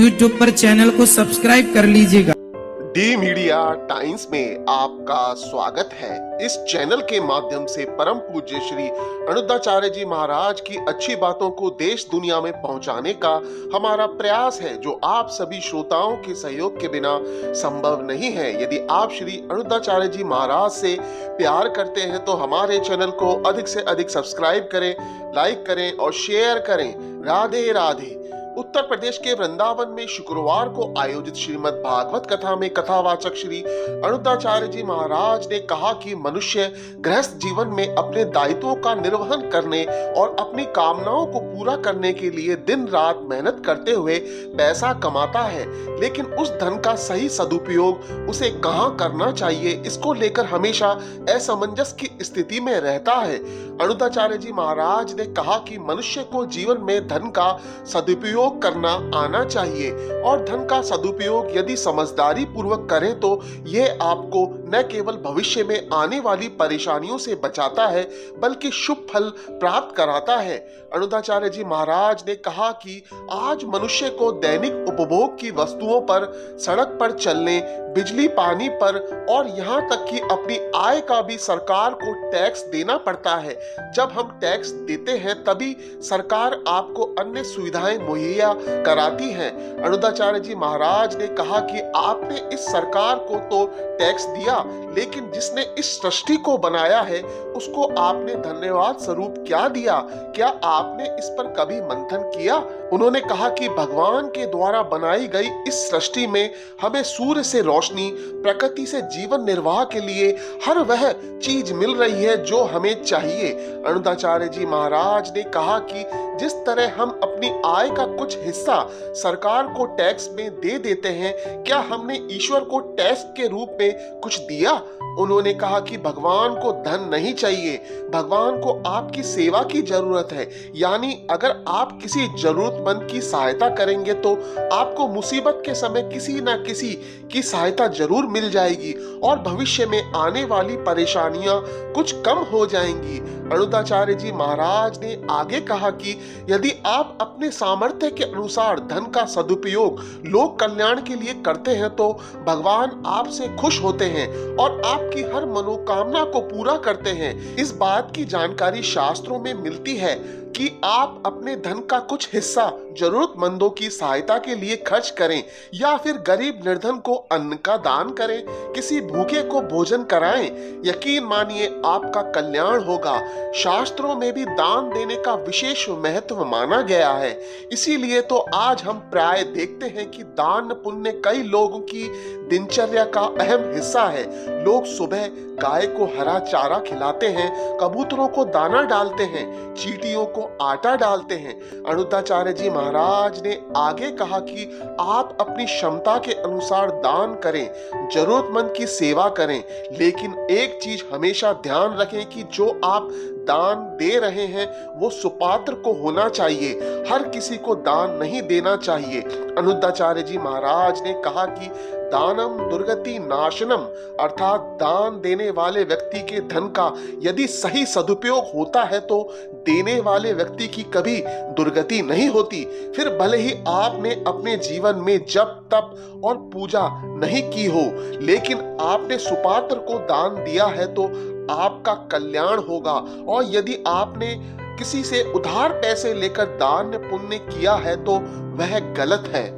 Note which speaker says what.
Speaker 1: YouTube पर channel को subscribe कर लीजिएगा।
Speaker 2: डी मीडिया टाइम्स में आपका स्वागत है। इस चैनल के माध्यम से परम पूज्य श्री अनुद्धाचार्य जी महाराज की अच्छी बातों को देश दुनिया में पहुंचाने का हमारा प्रयास है, जो आप सभी श्रोताओं के सहयोग के बिना संभव नहीं है। यदि आप श्री अनुद्धाचार्य जी महाराज से प्यार करते हैं तो हमारे चैनल को अधिक से अधिक सब्सक्राइब करें, लाइक करें और शेयर करें। राधे राधे। उत्तर प्रदेश के वृंदावन में शुक्रवार को आयोजित श्रीमद् भागवत कथा में कथावाचक श्री अनुद्धाचार्य जी महाराज ने कहा कि मनुष्य गृहस्थ जीवन में अपने दायित्वों का निर्वहन करने और अपनी कामनाओं को पूरा करने के लिए दिन रात मेहनत करते हुए पैसा कमाता है, लेकिन उस धन का सही सदुपयोग उसे कहाँ करना चाहिए, इसको लेकर हमेशा असमंजस की स्थिति में रहता है। अनुद्धाचार्य जी महाराज ने कहा कि मनुष्य को जीवन में धन का सदुपयोग करना आना चाहिए और धन का सदुपयोग यदि समझदारी पूर्वक करें तो यह आपको न केवल भविष्य में आने वाली परेशानियों से बचाता है बल्कि शुभ फल प्राप्त कराता है। अनुद्धाचार्य जी महाराज ने कहा कि आज मनुष्य को दैनिक उपभोग की वस्तुओं पर, सड़क पर चलने, बिजली पानी पर और यहाँ तक कि अपनी आय का भी सरकार को टैक्स देना पड़ता है। जब हम टैक्स देते हैं तभी सरकार आपको अन्य सुविधाएं मुहैया कराती है। अनुद्धाचार्य जी महाराज ने कहा कि आपने इस सरकार को तो टैक्स दिया, लेकिन जिसने इस सृष्टि को बनाया है उसको आपने धन्यवाद स्वरूप क्या दिया? क्या आपने इस पर कभी मंथन किया? उन्होंने कहा कि भगवान के द्वारा बनाई गई इस सृष्टि में हमें सूर्य से रोशनी, प्रकृति से जीवन निर्वाह के लिए हर वह चीज मिल रही है जो हमें चाहिए। अनुद्धाचार्य जी महाराज ने कहा कि जिस तरह हम अपनी आय का कुछ हिस्सा सरकार को टैक्स में दे देते हैं, क्या हमने ईश्वर को टैक्स के रूप में कुछ दिया? उन्होंने कहा कि भगवान को धन नहीं चाहिए, भगवान को आपकी सेवा की जरूरत है। यानी अगर आप किसी जरूरतमंद की सहायता करेंगे तो आपको मुसीबत के समय किसी न किसी की सहायता जरूर मिल जाएगी और भविष्य में आने वाली परेशानियां कुछ कम हो जाएंगी। अनुद्धाचार्य जी महाराज ने आगे कहा कि यदि आप अपने सामर्थ्य के अनुसार धन का सदुपयोग लोक कल्याण के लिए करते हैं तो भगवान आपसे खुश होते हैं और आपकी हर मनोकामना को पूरा करते हैं। इस बात की जानकारी शास्त्रों में मिलती है कि आप अपने धन का कुछ हिस्सा जरूरतमंदों की सहायता के लिए खर्च करें या फिर गरीब निर्धन को अन्न का दान करें, किसी भूखे को भोजन कराएं। यकीन मानिए आपका कल्याण होगा। शास्त्रों में भी दान देने का विशेष महत्व माना गया है। इसीलिए तो आज हम प्राय देखते हैं कि दान पुण्य कई लोगों की दिनचर्या का अहम हिस्सा है। लोग सुबह गाय को हरा चारा खिलाते हैं, कबूतरों को दाना डालते हैं, चींटियों को आटा डालते हैं। अनुद्धाचार्य जी महाराज ने आगे कहा कि आप अपनी क्षमता के अनुसार दान करें, जरूरतमंद की सेवा करें, लेकिन एक चीज हमेशा ध्यान रखें कि जो आप दान दे रहे हैं वो सुपात्र को होना चाहिए, हर किसी को दान नहीं देना चाहिए। अनुद्धाचार्य जी महाराज ने कहा कि दानम दुर्गति नाशनम, अर्थात दान देने वाले व्यक्ति के धन का यदि सही सदुपयोग होता है तो देने वाले व्यक्ति की कभी दुर्गति नहीं होती। फिर भले ही आपने अपने जीवन में जप तप और पूजा नहीं की हो, लेकिन आपने सुपात्र को दान दिया है तो आपका कल्याण होगा। और यदि आपने किसी से उधार पैसे लेकर दान पुण्य किया है तो वह गलत है।